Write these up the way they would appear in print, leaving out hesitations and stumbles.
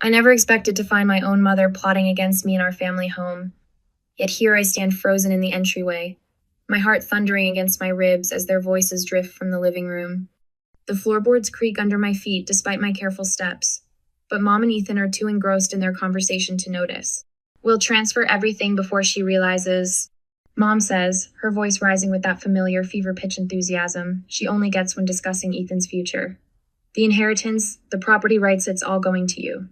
I never expected to find my own mother plotting against me in our family home. Yet here I stand frozen in the entryway, my heart thundering against my ribs as their voices drift from the living room. The floorboards creak under my feet despite my careful steps, but Mom and Ethan are too engrossed in their conversation to notice. We'll transfer everything before she realizes, Mom says, her voice rising with that familiar fever-pitch enthusiasm she only gets when discussing Ethan's future. The inheritance, the property rights, it's all going to you.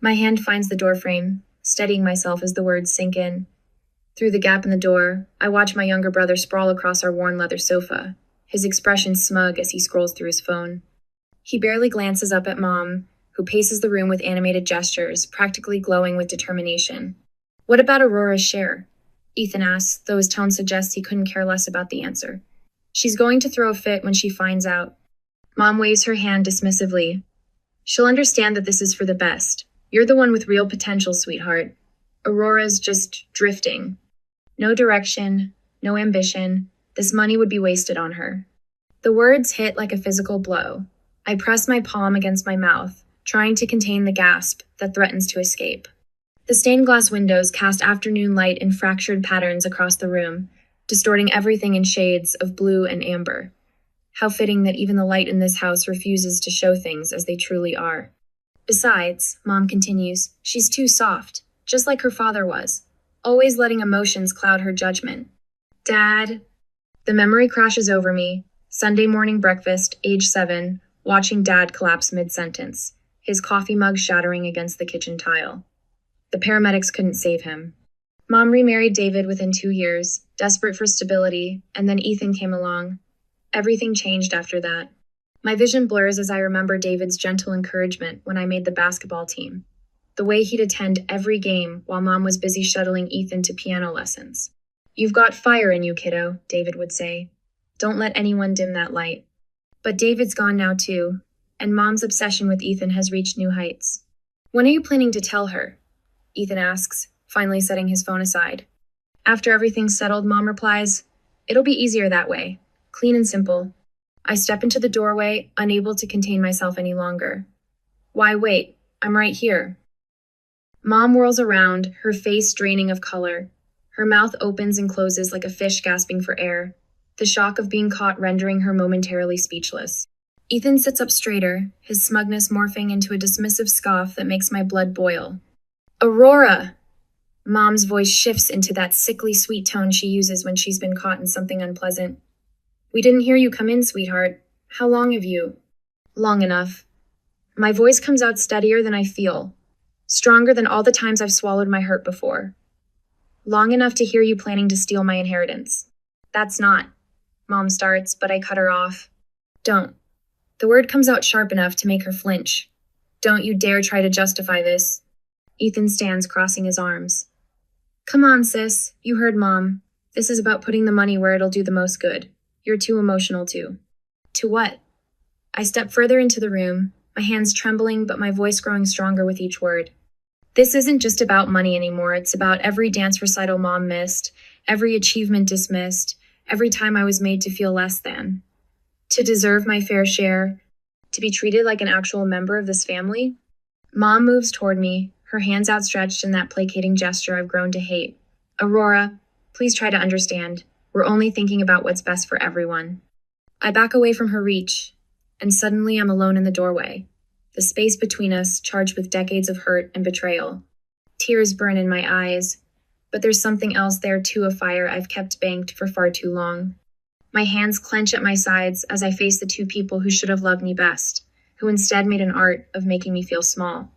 My hand finds the doorframe, steadying myself as the words sink in. Through the gap in the door, I watch my younger brother sprawl across our worn leather sofa, his expression smug as he scrolls through his phone. He barely glances up at Mom, who paces the room with animated gestures, practically glowing with determination. What about Aurora's share? Ethan asks, though his tone suggests he couldn't care less about the answer. She's going to throw a fit when she finds out. Mom waves her hand dismissively. She'll understand that this is for the best. You're the one with real potential, sweetheart. Aurora's just drifting. No direction, no ambition. This money would be wasted on her. The words hit like a physical blow. I press my palm against my mouth, trying to contain the gasp that threatens to escape. The stained glass windows cast afternoon light in fractured patterns across the room, distorting everything in shades of blue and amber. How fitting that even the light in this house refuses to show things as they truly are. Besides, Mom continues, she's too soft, just like her father was, always letting emotions cloud her judgment. Dad. The memory crashes over me. Sunday morning breakfast, age 7, watching Dad collapse mid-sentence, his coffee mug shattering against the kitchen tile. The paramedics couldn't save him. Mom remarried David within 2 years, desperate for stability, and then Ethan came along. Everything changed after that. My vision blurs as I remember David's gentle encouragement when I made the basketball team. The way he'd attend every game while Mom was busy shuttling Ethan to piano lessons. You've got fire in you, kiddo, David would say. Don't let anyone dim that light. But David's gone now too, and Mom's obsession with Ethan has reached new heights. When are you planning to tell her? Ethan asks, finally setting his phone aside. After everything's settled, Mom replies, it'll be easier that way. Clean and simple. I step into the doorway, unable to contain myself any longer. Why wait? I'm right here. Mom whirls around, her face draining of color. Her mouth opens and closes like a fish gasping for air, the shock of being caught rendering her momentarily speechless. Ethan sits up straighter, his smugness morphing into a dismissive scoff that makes my blood boil. Aurora! Mom's voice shifts into that sickly sweet tone she uses when she's been caught in something unpleasant. We didn't hear you come in, sweetheart. How long have you? Long enough. My voice comes out steadier than I feel, stronger than all the times I've swallowed my hurt before. Long enough to hear you planning to steal my inheritance. That's not. Mom starts, but I cut her off. Don't. The word comes out sharp enough to make her flinch. Don't you dare try to justify this. Ethan stands crossing his arms. Come on, sis. You heard Mom. This is about putting the money where it'll do the most good. You're too emotional to. To what? I step further into the room, my hands trembling but my voice growing stronger with each word. This isn't just about money anymore. It's about every dance recital Mom missed, every achievement dismissed, every time I was made to feel less than. To deserve my fair share, to be treated like an actual member of this family. Mom moves toward me, her hands outstretched in that placating gesture I've grown to hate. Aurora, please try to understand. We're only thinking about what's best for everyone. I back away from her reach, and suddenly I'm alone in the doorway. The space between us charged with decades of hurt and betrayal. Tears burn in my eyes, but there's something else there too, a fire I've kept banked for far too long. My hands clench at my sides as I face the two people who should have loved me best, who instead made an art of making me feel small.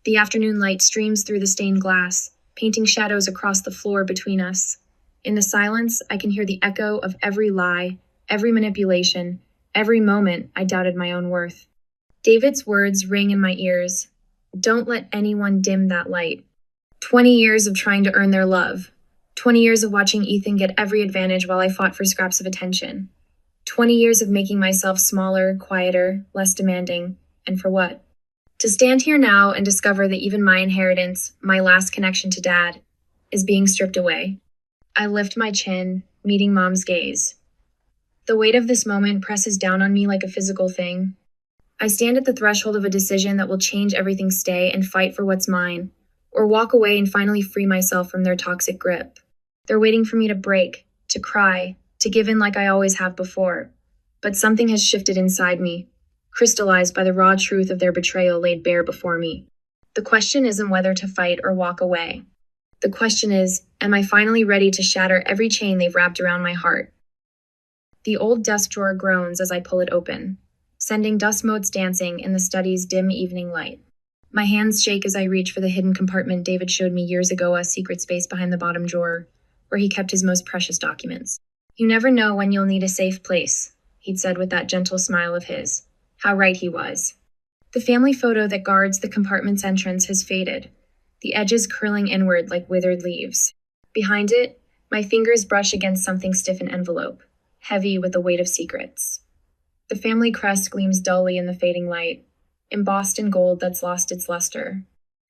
The afternoon light streams through the stained glass, painting shadows across the floor between us. In the silence, I can hear the echo of every lie, every manipulation, every moment I doubted my own worth. David's words ring in my ears. Don't let anyone dim that light. 20 years of trying to earn their love. 20 years of watching Ethan get every advantage while I fought for scraps of attention. 20 years of making myself smaller, quieter, less demanding. And for what? To stand here now and discover that even my inheritance, my last connection to Dad, is being stripped away. I lift my chin, meeting Mom's gaze. The weight of this moment presses down on me like a physical thing. I stand at the threshold of a decision that will change everything, stay and fight for what's mine, or walk away and finally free myself from their toxic grip. They're waiting for me to break, to cry, to give in like I always have before. But something has shifted inside me, crystallized by the raw truth of their betrayal laid bare before me. The question isn't whether to fight or walk away. The question is, am I finally ready to shatter every chain they've wrapped around my heart? The old desk drawer groans as I pull it open, sending dust motes dancing in the study's dim evening light. My hands shake as I reach for the hidden compartment David showed me years ago, a secret space behind the bottom drawer, where he kept his most precious documents. You never know when you'll need a safe place, he'd said with that gentle smile of his. How right he was. The family photo that guards the compartment's entrance has faded, the edges curling inward like withered leaves. Behind it, my fingers brush against something stiff in envelope, heavy with the weight of secrets. The family crest gleams dully in the fading light, embossed in gold that's lost its luster.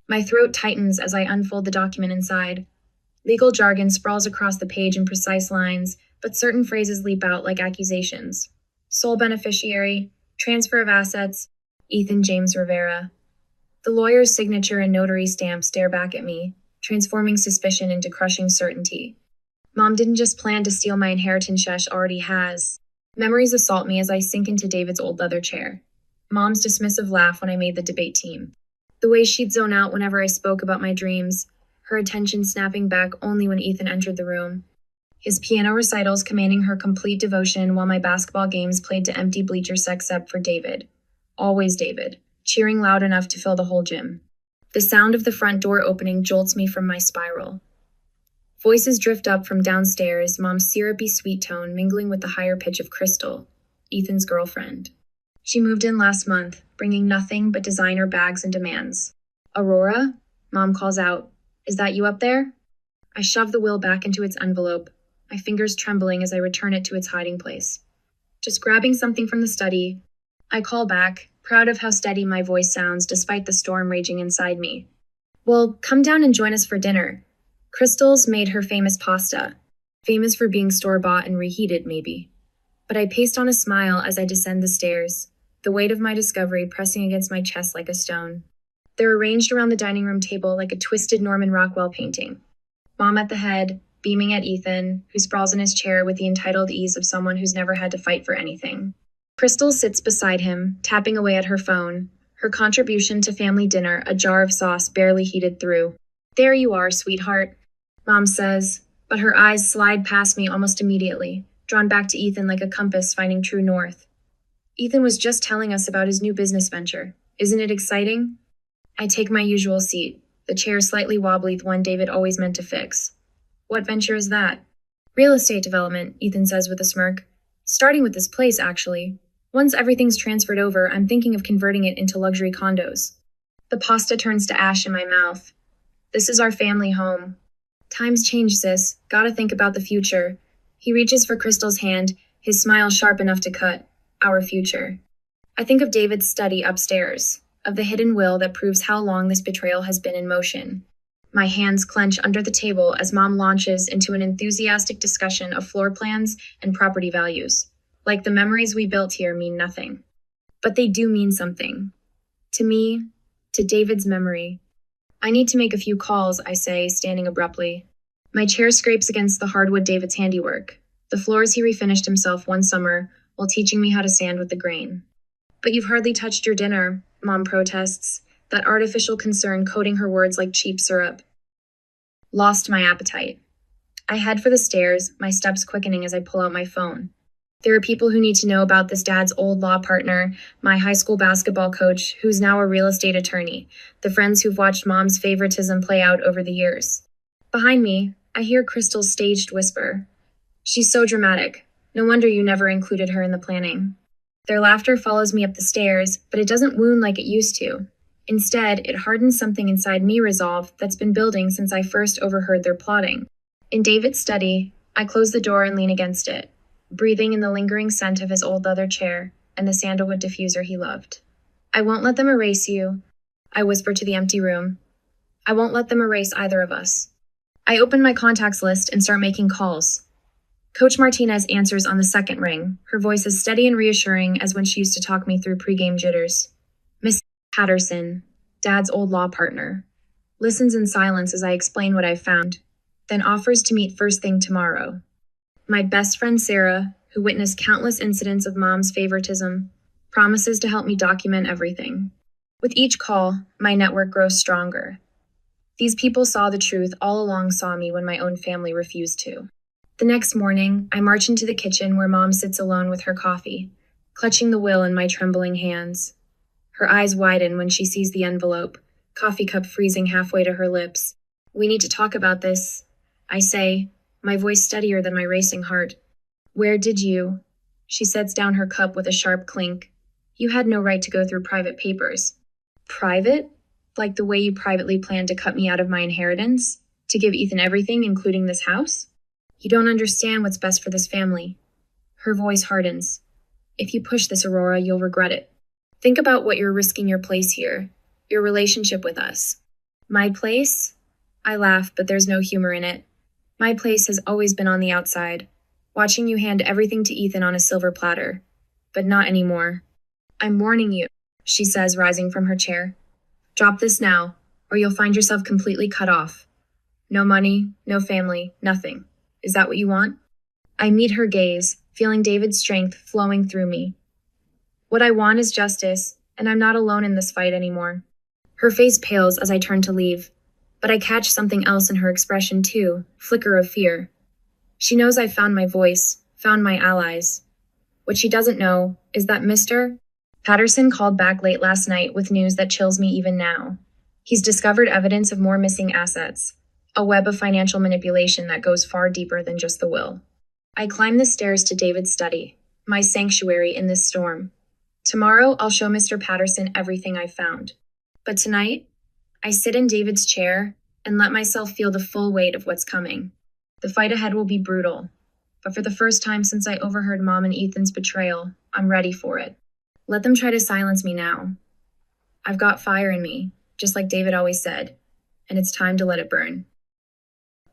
My throat tightens as I unfold the document inside. Legal jargon sprawls across the page in precise lines, but certain phrases leap out like accusations. Sole beneficiary, transfer of assets, Ethan James Rivera. The lawyer's signature and notary stamp stare back at me, transforming suspicion into crushing certainty. Mom didn't just plan to steal my inheritance, Shesh already has. Memories assault me as I sink into David's old leather chair. Mom's dismissive laugh when I made the debate team. The way she'd zone out whenever I spoke about my dreams, her attention snapping back only when Ethan entered the room. His piano recitals commanding her complete devotion while my basketball games played to empty bleachers except for David. Always David, cheering loud enough to fill the whole gym. The sound of the front door opening jolts me from my spiral. Voices drift up from downstairs, Mom's syrupy sweet tone mingling with the higher pitch of Crystal, Ethan's girlfriend. She moved in last month, bringing nothing but designer bags and demands. Aurora? Mom calls out. Is that you up there? I shove the will back into its envelope, my fingers trembling as I return it to its hiding place. Just grabbing something from the study, I call back, proud of how steady my voice sounds despite the storm raging inside me. Well, come down and join us for dinner. Crystal's made her famous pasta. Famous for being store-bought and reheated, maybe. But I paste on a smile as I descend the stairs, the weight of my discovery pressing against my chest like a stone. They're arranged around the dining room table like a twisted Norman Rockwell painting. Mom at the head, beaming at Ethan, who sprawls in his chair with the entitled ease of someone who's never had to fight for anything. Crystal sits beside him, tapping away at her phone, her contribution to family dinner a jar of sauce barely heated through. There you are, sweetheart, Mom says, but her eyes slide past me almost immediately, drawn back to Ethan like a compass finding true north. Ethan was just telling us about his new business venture. Isn't it exciting? I take my usual seat, the chair slightly wobbly, the one David always meant to fix. What venture is that? Real estate development, Ethan says with a smirk. Starting with this place, actually. Once everything's transferred over, I'm thinking of converting it into luxury condos. The pasta turns to ash in my mouth. This is our family home. Times change, sis. Gotta think about the future. He reaches for Crystal's hand, his smile sharp enough to cut. Our future. I think of David's study upstairs, of the hidden will that proves how long this betrayal has been in motion. My hands clench under the table as Mom launches into an enthusiastic discussion of floor plans and property values. Like the memories we built here mean nothing. But they do mean something. To me, to David's memory. I need to make a few calls, I say, standing abruptly. My chair scrapes against the hardwood David's handiwork, the floors he refinished himself one summer while teaching me how to sand with the grain. But you've hardly touched your dinner, Mom protests, that artificial concern coating her words like cheap syrup. Lost my appetite. I head for the stairs, my steps quickening as I pull out my phone. There are people who need to know about this dad's old law partner, my high school basketball coach, who's now a real estate attorney, the friends who've watched Mom's favoritism play out over the years. Behind me, I hear Crystal's staged whisper. She's so dramatic. No wonder you never included her in the planning. Their laughter follows me up the stairs, but it doesn't wound like it used to. Instead, it hardens something inside me resolve that's been building since I first overheard their plotting. In David's study, I close the door and lean against it, breathing in the lingering scent of his old leather chair and the sandalwood diffuser he loved. I won't let them erase you, I whisper to the empty room. I won't let them erase either of us. I open my contacts list and start making calls. Coach Martinez answers on the second ring, her voice as steady and reassuring as when she used to talk me through pregame jitters. Miss Patterson, Dad's old law partner, listens in silence as I explain what I've found, then offers to meet first thing tomorrow. My best friend Sarah, who witnessed countless incidents of Mom's favoritism, promises to help me document everything. With each call, my network grows stronger. These people saw the truth all along saw me when my own family refused to. The next morning, I march into the kitchen where Mom sits alone with her coffee, clutching the will in my trembling hands. Her eyes widen when she sees the envelope, coffee cup freezing halfway to her lips. "We need to talk about this," I say, my voice steadier than my racing heart. "Where did you?" She sets down her cup with a sharp clink. "You had no right to go through private papers." "Private? Like the way you privately planned to cut me out of my inheritance? To give Ethan everything, including this house? You don't understand what's best for this family." Her voice hardens. "If you push this, Aurora, you'll regret it. Think about what you're risking your place here, your relationship with us." "My place?" I laugh, but there's no humor in it. My place has always been on the outside, watching you hand everything to Ethan on a silver platter. But not anymore. "I'm warning you," she says, rising from her chair. "Drop this now, or you'll find yourself completely cut off. No money, no family, nothing. Is that what you want?" I meet her gaze, feeling David's strength flowing through me. What I want is justice, and I'm not alone in this fight anymore. Her face pales as I turn to leave, but I catch something else in her expression too, flicker of fear. She knows I've found my voice, found my allies. What she doesn't know is that Mr. Patterson called back late last night with news that chills me even now. He's discovered evidence of more missing assets, a web of financial manipulation that goes far deeper than just the will. I climb the stairs to David's study, my sanctuary in this storm. Tomorrow, I'll show Mr. Patterson everything I've found. But tonight, I sit in David's chair and let myself feel the full weight of what's coming. The fight ahead will be brutal, but for the first time since I overheard Mom and Ethan's betrayal, I'm ready for it. Let them try to silence me now. I've got fire in me, just like David always said, and it's time to let it burn.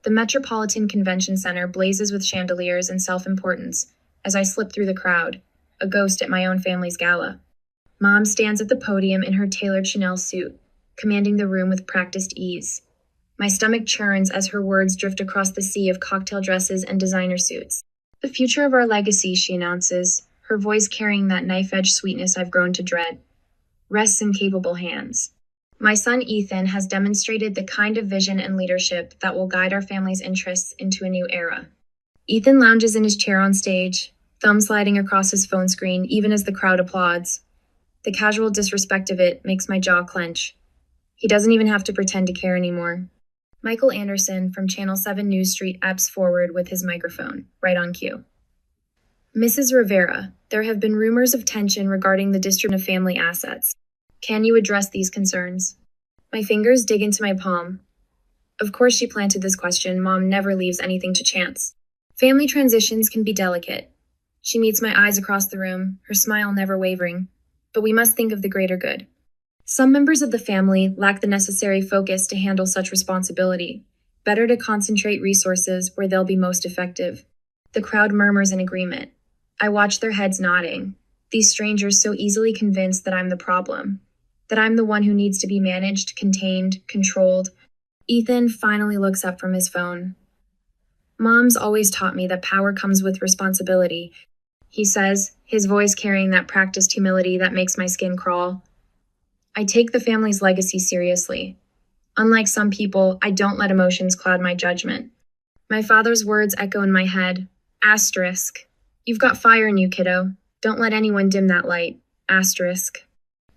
The Metropolitan Convention Center blazes with chandeliers and self-importance as I slip through the crowd, a ghost at my own family's gala. Mom stands at the podium in her tailored Chanel suit, commanding the room with practiced ease. My stomach churns as her words drift across the sea of cocktail dresses and designer suits. "The future of our legacy," she announces, her voice carrying that knife-edge sweetness I've grown to dread, "rests in capable hands." My son Ethan has demonstrated the kind of vision and leadership that will guide our family's interests into a new era. Ethan lounges in his chair on stage, thumb sliding across his phone screen even as the crowd applauds. The casual disrespect of it makes my jaw clench. He doesn't even have to pretend to care anymore. Michael Anderson from Channel 7 News Street ebbs forward with his microphone, right on cue. "Mrs. Rivera, there have been rumors of tension regarding the distribution of family assets. Can you address these concerns?" My fingers dig into my palm. Of course she planted this question. Mom never leaves anything to chance. Family transitions can be delicate. She meets my eyes across the room, her smile never wavering. But we must think of the greater good. Some members of the family lack the necessary focus to handle such responsibility. Better to concentrate resources where they'll be most effective. The crowd murmurs in agreement. I watch their heads nodding. These strangers so easily convinced that I'm the problem. That I'm the one who needs to be managed, contained, controlled. Ethan finally looks up from his phone. "Mom's always taught me that power comes with responsibility," he says, his voice carrying that practiced humility that makes my skin crawl. I take the family's legacy seriously. Unlike some people, I don't let emotions cloud my judgment. My father's words echo in my head. Asterisk. "You've got fire in you, kiddo. Don't let anyone dim that light." Asterisk.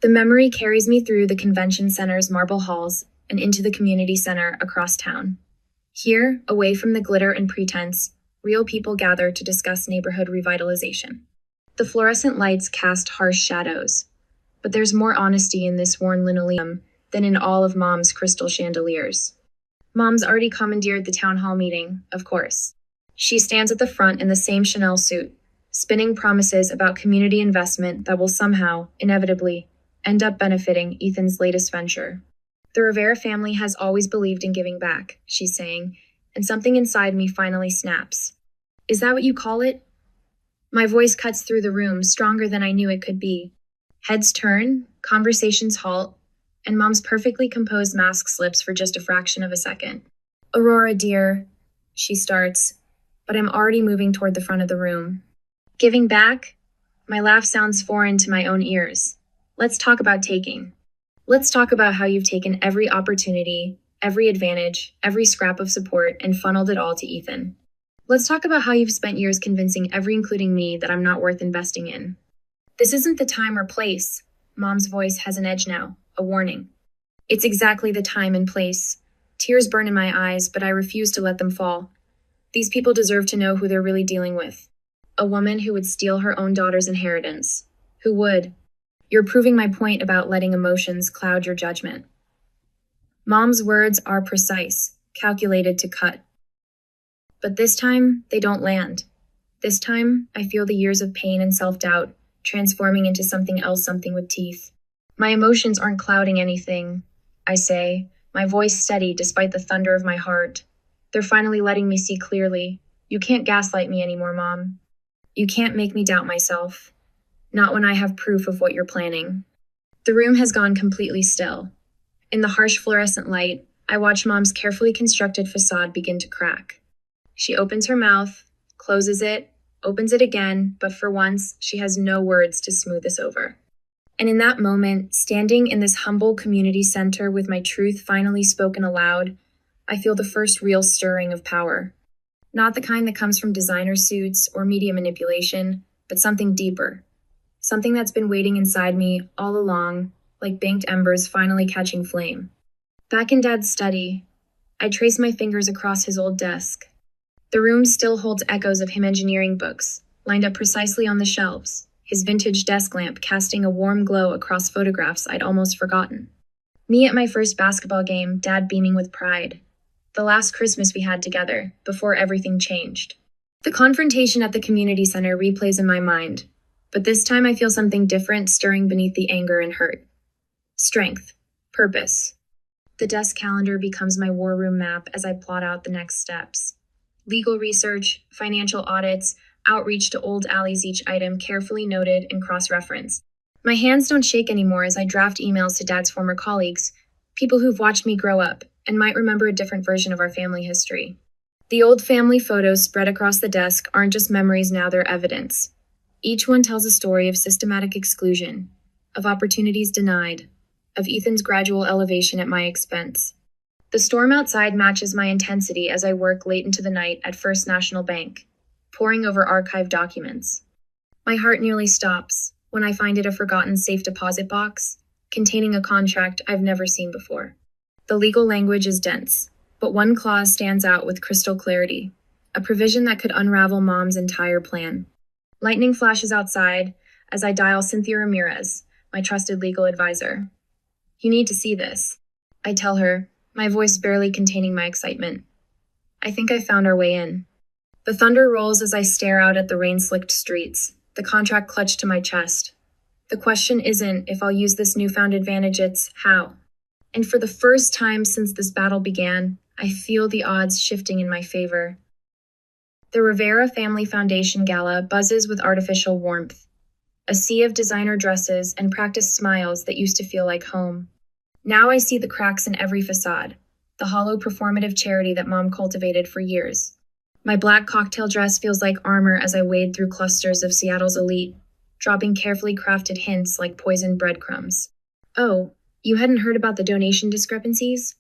The memory carries me through the convention center's marble halls and into the community center across town. Here, away from the glitter and pretense, real people gather to discuss neighborhood revitalization. The fluorescent lights cast harsh shadows, but there's more honesty in this worn linoleum than in all of Mom's crystal chandeliers. Mom's already commandeered the town hall meeting, of course. She stands at the front in the same Chanel suit, spinning promises about community investment that will somehow, inevitably, end up benefiting Ethan's latest venture. "The Rivera family has always believed in giving back," she's saying, and something inside me finally snaps. Is that what you call it? My voice cuts through the room, stronger than I knew it could be. Heads turn, conversations halt, and Mom's perfectly composed mask slips for just a fraction of a second. Aurora, dear, she starts, but I'm already moving toward the front of the room. Giving back? My laugh sounds foreign to my own ears. Let's talk about taking. Let's talk about how you've taken every opportunity, every advantage, every scrap of support, and funneled it all to Ethan. Let's talk about how you've spent years convincing every, including me, that I'm not worth investing in. This isn't the time or place. Mom's voice has an edge now, a warning. It's exactly the time and place. Tears burn in my eyes, but I refuse to let them fall. These people deserve to know who they're really dealing with. A woman who would steal her own daughter's inheritance. Who would? You're proving my point about letting emotions cloud your judgment. Mom's words are precise, calculated to cut. But this time, they don't land. This time, I feel the years of pain and self-doubt transforming into something else, something with teeth. My emotions aren't clouding anything, I say, my voice steady despite the thunder of my heart. They're finally letting me see clearly. You can't gaslight me anymore, Mom. You can't make me doubt myself. Not when I have proof of what you're planning. The room has gone completely still. In the harsh fluorescent light, I watch Mom's carefully constructed facade begin to crack. She opens her mouth, closes it, opens it again, but for once, she has no words to smooth this over. And in that moment, standing in this humble community center with my truth finally spoken aloud, I feel the first real stirring of power. Not the kind that comes from designer suits or media manipulation, but something deeper. Something that's been waiting inside me all along, like banked embers finally catching flame. Back in Dad's study, I trace my fingers across his old desk. The room still holds echoes of him engineering books, lined up precisely on the shelves, his vintage desk lamp casting a warm glow across photographs I'd almost forgotten. Me at my first basketball game, Dad beaming with pride. The last Christmas we had together, before everything changed. The confrontation at the community center replays in my mind, but this time I feel something different stirring beneath the anger and hurt. Strength. Purpose. The desk calendar becomes my war room map as I plot out the next steps. Legal research, financial audits, outreach to old alleys, each item carefully noted and cross-referenced. My hands don't shake anymore as I draft emails to Dad's former colleagues, people who've watched me grow up and might remember a different version of our family history. The old family photos spread across the desk aren't just memories now, they're evidence. Each one tells a story of systematic exclusion, of opportunities denied, of Ethan's gradual elevation at my expense. The storm outside matches my intensity as I work late into the night at First National Bank, poring over archived documents. My heart nearly stops when I find it a forgotten safe deposit box containing a contract I've never seen before. The legal language is dense, but one clause stands out with crystal clarity, a provision that could unravel Mom's entire plan. Lightning flashes outside as I dial Cynthia Ramirez, my trusted legal advisor. You need to see this, I tell her, my voice barely containing my excitement. I think I found our way in. The thunder rolls as I stare out at the rain-slicked streets, the contract clutched to my chest. The question isn't if I'll use this newfound advantage, it's how. And for the first time since this battle began, I feel the odds shifting in my favor. The Rivera Family Foundation Gala buzzes with artificial warmth. A sea of designer dresses and practiced smiles that used to feel like home. Now I see the cracks in every facade, the hollow performative charity that Mom cultivated for years. My black cocktail dress feels like armor as I wade through clusters of Seattle's elite, dropping carefully crafted hints like poisoned breadcrumbs. Oh, you hadn't heard about the donation discrepancies?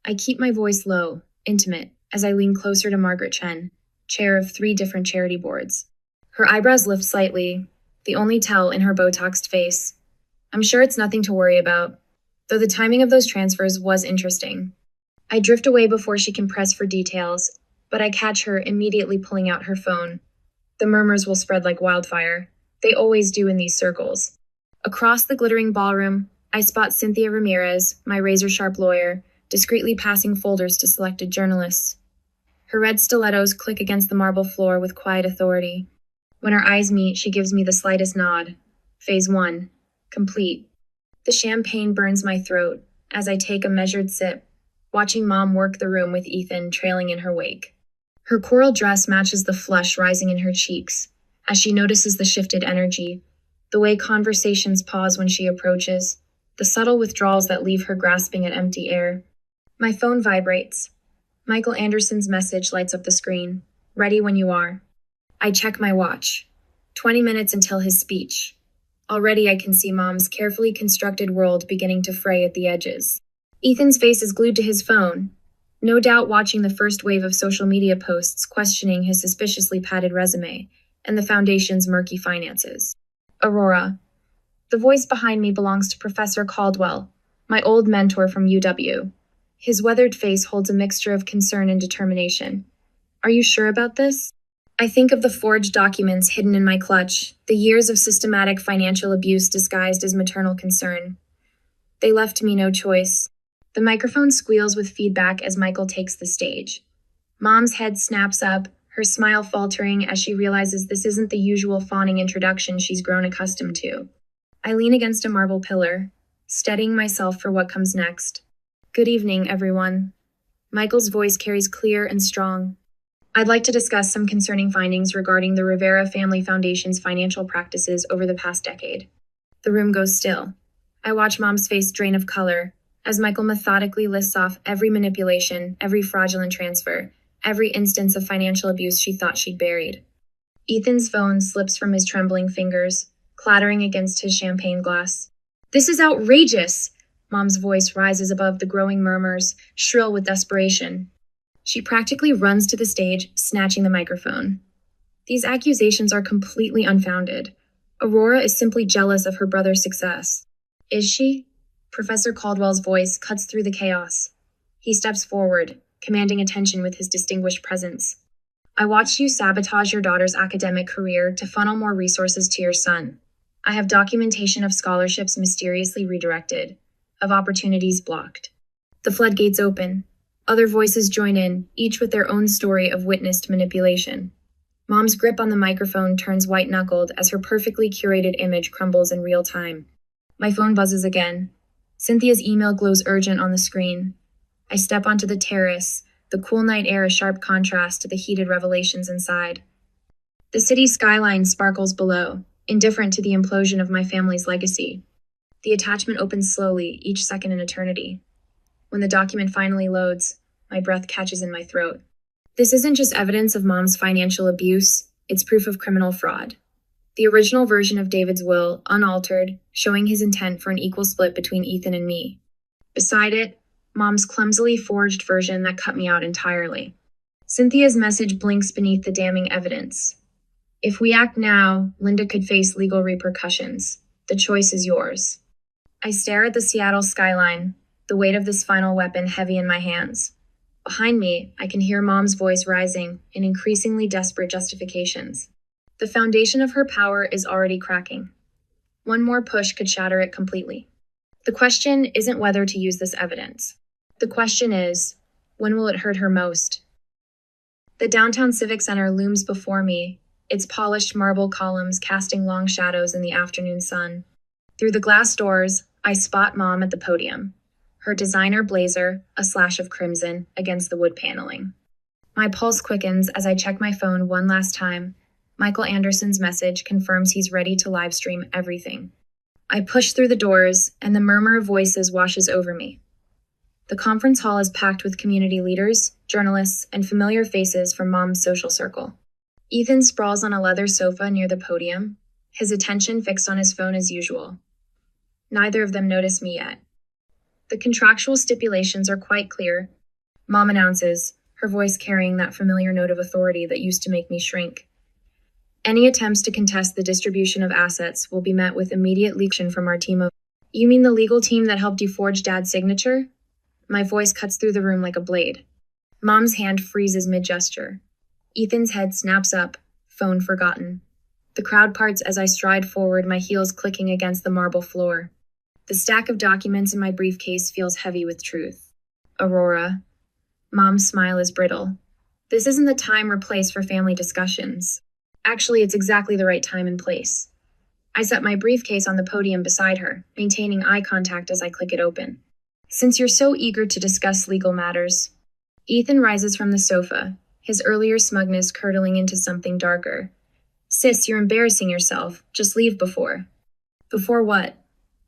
I keep my voice low, intimate, as I lean closer to Margaret Chen, chair of 3 different charity boards. Her eyebrows lift slightly, the only tell in her Botoxed face. I'm sure it's nothing to worry about, though the timing of those transfers was interesting. I drift away before she can press for details, but I catch her immediately pulling out her phone. The murmurs will spread like wildfire. They always do in these circles. Across the glittering ballroom, I spot Cynthia Ramirez, my razor-sharp lawyer, discreetly passing folders to selected journalists. Her red stilettos click against the marble floor with quiet authority. When our eyes meet, she gives me the slightest nod. Phase 1. Complete. The champagne burns my throat as I take a measured sip, watching Mom work the room with Ethan trailing in her wake. Her coral dress matches the flush rising in her cheeks as she notices the shifted energy, the way conversations pause when she approaches, the subtle withdrawals that leave her grasping at empty air. My phone vibrates. Michael Anderson's message lights up the screen. Ready when you are. I check my watch. 20 minutes until his speech. Already I can see Mom's carefully constructed world beginning to fray at the edges. Ethan's face is glued to his phone, no doubt watching the first wave of social media posts questioning his suspiciously padded resume and the foundation's murky finances. Aurora. The voice behind me belongs to Professor Caldwell, my old mentor from UW. His weathered face holds a mixture of concern and determination. Are you sure about this? I think of the forged documents hidden in my clutch, the years of systematic financial abuse disguised as maternal concern. They left me no choice. The microphone squeals with feedback as Michael takes the stage. Mom's head snaps up, her smile faltering as she realizes this isn't the usual fawning introduction she's grown accustomed to. I lean against a marble pillar, steadying myself for what comes next. Good evening, everyone. Michael's voice carries clear and strong. I'd like to discuss some concerning findings regarding the Rivera Family Foundation's financial practices over the past decade. The room goes still. I watch Mom's face drain of color as Michael methodically lists off every manipulation, every fraudulent transfer, every instance of financial abuse she thought she'd buried. Ethan's phone slips from his trembling fingers, clattering against his champagne glass. This is outrageous! Mom's voice rises above the growing murmurs, shrill with desperation. She practically runs to the stage, snatching the microphone. These accusations are completely unfounded. Aurora is simply jealous of her brother's success. Is she? Professor Caldwell's voice cuts through the chaos. He steps forward, commanding attention with his distinguished presence. I watched you sabotage your daughter's academic career to funnel more resources to your son. I have documentation of scholarships mysteriously redirected, of opportunities blocked. The floodgates open. Other voices join in, each with their own story of witnessed manipulation. Mom's grip on the microphone turns white-knuckled as her perfectly curated image crumbles in real time. My phone buzzes again. Cynthia's email glows urgent on the screen. I step onto the terrace, the cool night air a sharp contrast to the heated revelations inside. The city skyline sparkles below, indifferent to the implosion of my family's legacy. The attachment opens slowly, each second an eternity. When the document finally loads, my breath catches in my throat. This isn't just evidence of Mom's financial abuse, it's proof of criminal fraud. The original version of David's will, unaltered, showing his intent for an equal split between Ethan and me. Beside it, Mom's clumsily forged version that cut me out entirely. Cynthia's message blinks beneath the damning evidence. If we act now, Linda could face legal repercussions. The choice is yours. I stare at the Seattle skyline, the weight of this final weapon heavy in my hands. Behind me, I can hear Mom's voice rising in increasingly desperate justifications. The foundation of her power is already cracking. One more push could shatter it completely. The question isn't whether to use this evidence. The question is, when will it hurt her most? The downtown Civic Center looms before me, its polished marble columns casting long shadows in the afternoon sun. Through the glass doors, I spot Mom at the podium. Her designer blazer, a slash of crimson, against the wood paneling. My pulse quickens as I check my phone one last time. Michael Anderson's message confirms he's ready to live stream everything. I push through the doors, and the murmur of voices washes over me. The conference hall is packed with community leaders, journalists, and familiar faces from Mom's social circle. Ethan sprawls on a leather sofa near the podium, his attention fixed on his phone as usual. Neither of them notice me yet. The contractual stipulations are quite clear. Mom announces, her voice carrying that familiar note of authority that used to make me shrink. Any attempts to contest the distribution of assets will be met with immediate leaction from our team of... You mean the legal team that helped you forge Dad's signature? My voice cuts through the room like a blade. Mom's hand freezes mid-gesture. Ethan's head snaps up, phone forgotten. The crowd parts as I stride forward, my heels clicking against the marble floor. The stack of documents in my briefcase feels heavy with truth. Aurora. Mom's smile is brittle. This isn't the time or place for family discussions. Actually, it's exactly the right time and place. I set my briefcase on the podium beside her, maintaining eye contact as I click it open. Since you're so eager to discuss legal matters, Ethan rises from the sofa, his earlier smugness curdling into something darker. Sis, you're embarrassing yourself. Just leave before. Before what?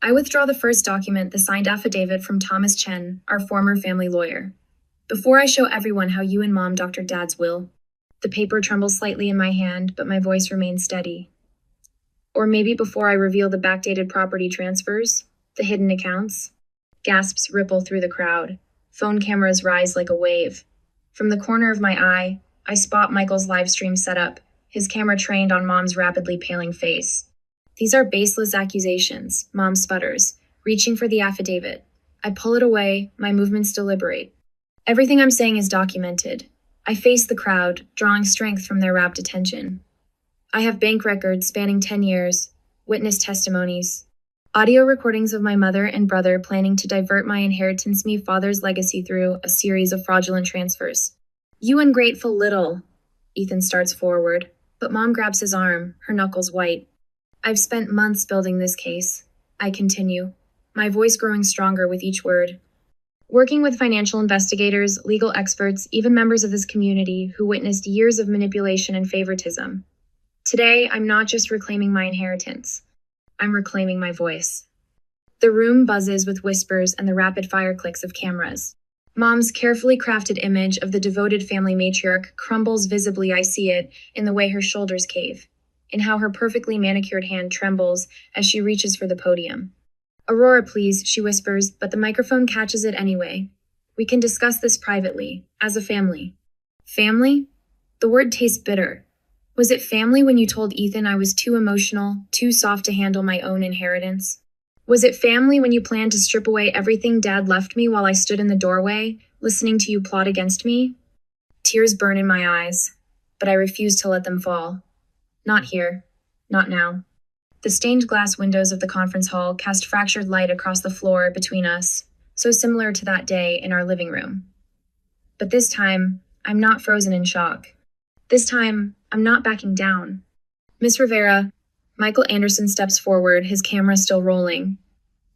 I withdraw the first document, the signed affidavit from Thomas Chen, our former family lawyer. Before I show everyone how you and Mom doctored Dad's will. The paper trembles slightly in my hand, but my voice remains steady. Or maybe before I reveal the backdated property transfers, the hidden accounts. Gasps ripple through the crowd. Phone cameras rise like a wave. From the corner of my eye, I spot Michael's live stream setup, his camera trained on Mom's rapidly paling face. These are baseless accusations, Mom sputters, reaching for the affidavit. I pull it away, my movements deliberate. Everything I'm saying is documented. I face the crowd, drawing strength from their rapt attention. I have bank records spanning 10 years, witness testimonies, audio recordings of my mother and brother planning to divert my inheritance me father's legacy through a series of fraudulent transfers. You ungrateful little, Ethan starts forward, but Mom grabs his arm, her knuckles white. I've spent months building this case, I continue, my voice growing stronger with each word. Working with financial investigators, legal experts, even members of this community who witnessed years of manipulation and favoritism. Today, I'm not just reclaiming my inheritance. I'm reclaiming my voice. The room buzzes with whispers and the rapid-fire clicks of cameras. Mom's carefully crafted image of the devoted family matriarch crumbles visibly. I see it in the way her shoulders cave, in how her perfectly manicured hand trembles as she reaches for the podium. Aurora, please, she whispers, but the microphone catches it anyway. We can discuss this privately, as a family. Family? The word tastes bitter. Was it family when you told Ethan I was too emotional, too soft to handle my own inheritance? Was it family when you planned to strip away everything Dad left me while I stood in the doorway, listening to you plot against me? Tears burn in my eyes, but I refuse to let them fall. Not here. Not now. The stained glass windows of the conference hall cast fractured light across the floor between us, so similar to that day in our living room. But this time, I'm not frozen in shock. This time, I'm not backing down. Miss Rivera, Michael Anderson steps forward, his camera still rolling.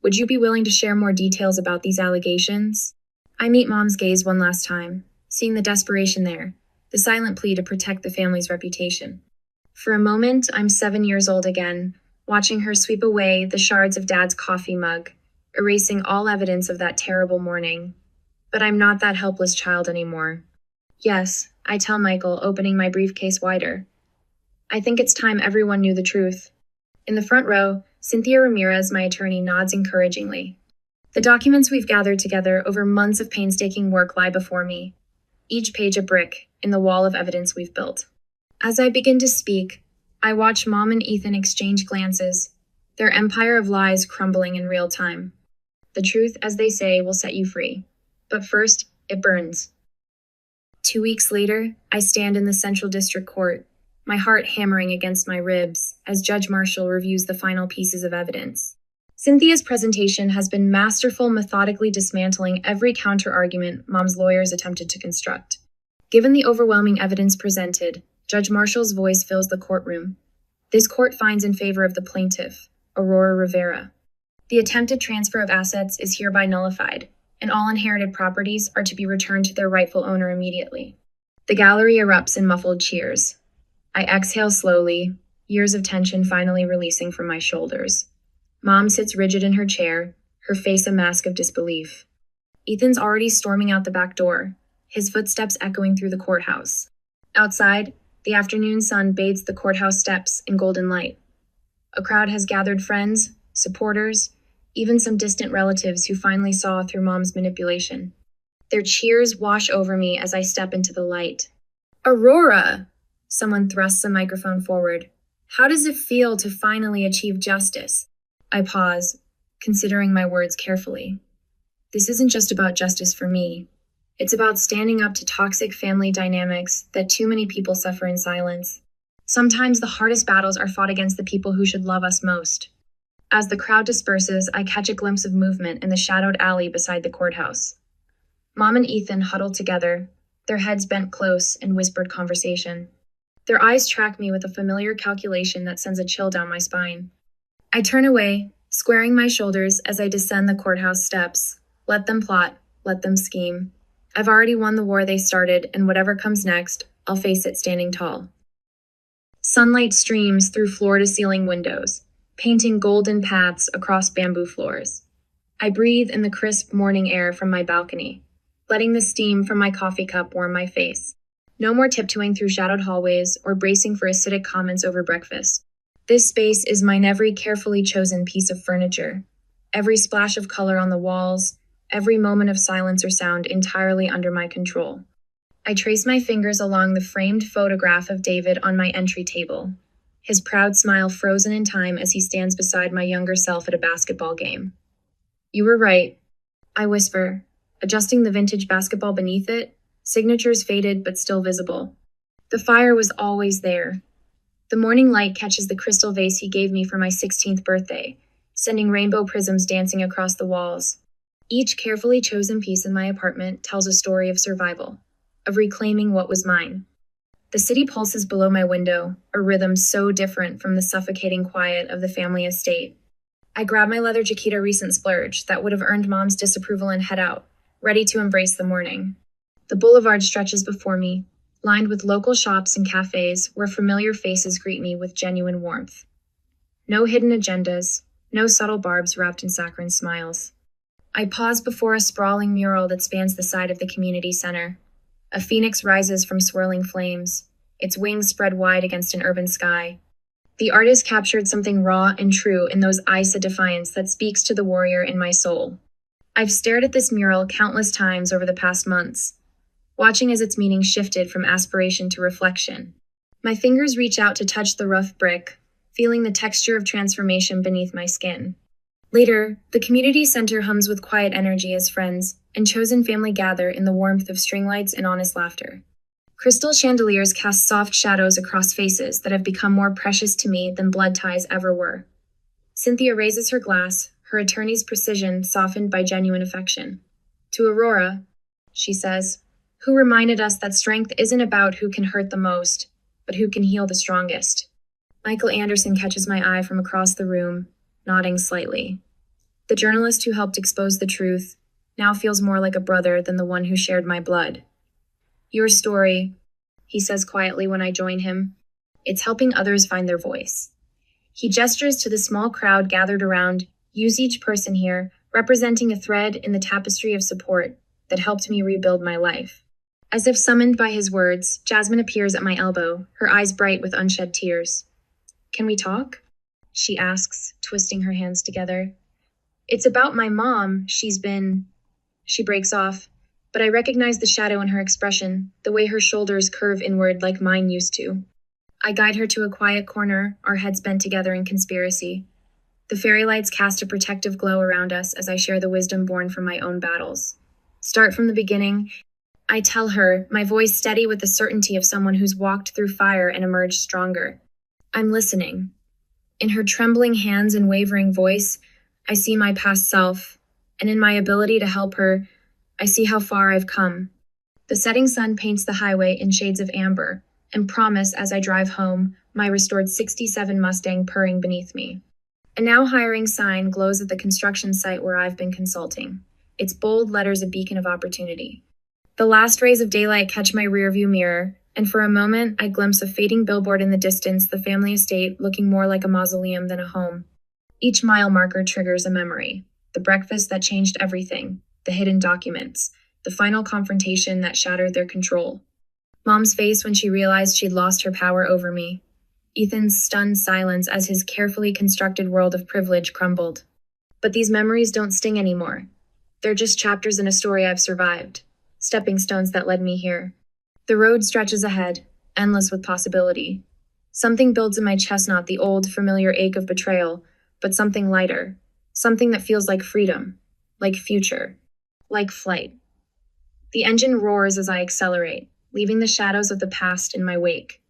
Would you be willing to share more details about these allegations? I meet Mom's gaze one last time, seeing the desperation there, the silent plea to protect the family's reputation. For a moment, I'm 7 years old again, watching her sweep away the shards of Dad's coffee mug, erasing all evidence of that terrible morning. But I'm not that helpless child anymore. Yes, I tell Michael, opening my briefcase wider. I think it's time everyone knew the truth. In the front row, Cynthia Ramirez, my attorney, nods encouragingly. The documents we've gathered together over months of painstaking work lie before me, each page a brick in the wall of evidence we've built. As I begin to speak, I watch Mom and Ethan exchange glances, their empire of lies crumbling in real time. The truth, as they say, will set you free. But first, it burns. 2 weeks later, I stand in the Central District Court, my heart hammering against my ribs as Judge Marshall reviews the final pieces of evidence. Cynthia's presentation has been masterful, methodically dismantling every counter-argument Mom's lawyers attempted to construct. Given the overwhelming evidence presented, Judge Marshall's voice fills the courtroom. This court finds in favor of the plaintiff, Aurora Rivera. The attempted transfer of assets is hereby nullified, and all inherited properties are to be returned to their rightful owner immediately. The gallery erupts in muffled cheers. I exhale slowly, years of tension finally releasing from my shoulders. Mom sits rigid in her chair, her face a mask of disbelief. Ethan's already storming out the back door, his footsteps echoing through the courthouse. Outside, the afternoon sun bathes the courthouse steps in golden light. A crowd has gathered friends, supporters, even some distant relatives who finally saw through Mom's manipulation. Their cheers wash over me as I step into the light. Aurora! Someone thrusts a microphone forward. How does it feel to finally achieve justice? I pause, considering my words carefully. This isn't just about justice for me. It's about standing up to toxic family dynamics that too many people suffer in silence. Sometimes the hardest battles are fought against the people who should love us most. As the crowd disperses, I catch a glimpse of movement in the shadowed alley beside the courthouse. Mom and Ethan huddle together, their heads bent close in whispered conversation. Their eyes track me with a familiar calculation that sends a chill down my spine. I turn away, squaring my shoulders as I descend the courthouse steps. Let them plot, let them scheme. I've already won the war they started, and whatever comes next, I'll face it standing tall. Sunlight streams through floor-to-ceiling windows, painting golden paths across bamboo floors. I breathe in the crisp morning air from my balcony, letting the steam from my coffee cup warm my face. No more tiptoeing through shadowed hallways or bracing for acidic comments over breakfast. This space is mine, every carefully chosen piece of furniture, every splash of color on the walls, every moment of silence or sound entirely under my control. I trace my fingers along the framed photograph of David on my entry table, his proud smile frozen in time as he stands beside my younger self at a basketball game. You were right, I whisper, adjusting the vintage basketball beneath it, signatures faded but still visible. The fire was always there. The morning light catches the crystal vase he gave me for my 16th birthday, sending rainbow prisms dancing across the walls. Each carefully chosen piece in my apartment tells a story of survival, of reclaiming what was mine. The city pulses below my window, a rhythm so different from the suffocating quiet of the family estate. I grab my leather Jaquita recent splurge that would have earned Mom's disapproval and head out, ready to embrace the morning. The boulevard stretches before me, lined with local shops and cafes where familiar faces greet me with genuine warmth. No hidden agendas, no subtle barbs wrapped in saccharine smiles. I pause before a sprawling mural that spans the side of the community center. A phoenix rises from swirling flames, its wings spread wide against an urban sky. The artist captured something raw and true in those eyes of defiance that speaks to the warrior in my soul. I've stared at this mural countless times over the past months, watching as its meaning shifted from aspiration to reflection. My fingers reach out to touch the rough brick, feeling the texture of transformation beneath my skin. Later, the community center hums with quiet energy as friends and chosen family gather in the warmth of string lights and honest laughter. Crystal chandeliers cast soft shadows across faces that have become more precious to me than blood ties ever were. Cynthia raises her glass, her attorney's precision softened by genuine affection. To Aurora, she says, who reminded us that strength isn't about who can hurt the most, but who can heal the strongest. Michael Anderson catches my eye from across the room, nodding slightly. The journalist who helped expose the truth now feels more like a brother than the one who shared my blood. Your story, he says quietly when I join him, it's helping others find their voice. He gestures to the small crowd gathered around, use each person here, representing a thread in the tapestry of support that helped me rebuild my life. As if summoned by his words, Jasmine appears at my elbow, her eyes bright with unshed tears. Can we talk? She asks, twisting her hands together. It's about my mom. She breaks off, but I recognize the shadow in her expression, the way her shoulders curve inward like mine used to. I guide her to a quiet corner, our heads bent together in conspiracy. The fairy lights cast a protective glow around us as I share the wisdom born from my own battles. Start from the beginning, I tell her, my voice steady with the certainty of someone who's walked through fire and emerged stronger. I'm listening. In her trembling hands and wavering voice, I see my past self, and in my ability to help her, I see how far I've come. The setting sun paints the highway in shades of amber, and promise as I drive home, my restored '67 Mustang purring beneath me. A now hiring sign glows at the construction site where I've been consulting, its bold letters a beacon of opportunity. The last rays of daylight catch my rearview mirror, and for a moment I glimpse a fading billboard in the distance, the family estate looking more like a mausoleum than a home. Each mile marker triggers a memory, the breakfast that changed everything, the hidden documents, the final confrontation that shattered their control. Mom's face when she realized she'd lost her power over me. Ethan's stunned silence as his carefully constructed world of privilege crumbled. But these memories don't sting anymore. They're just chapters in a story I've survived, stepping stones that led me here. The road stretches ahead, endless with possibility. Something builds in my chest, not the old, familiar ache of betrayal, but something lighter, something that feels like freedom, like future, like flight. The engine roars as I accelerate, leaving the shadows of the past in my wake.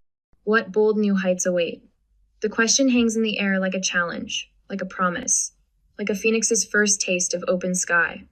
What bold new heights await? The question hangs in the air like a challenge, like a promise, like a phoenix's first taste of open sky.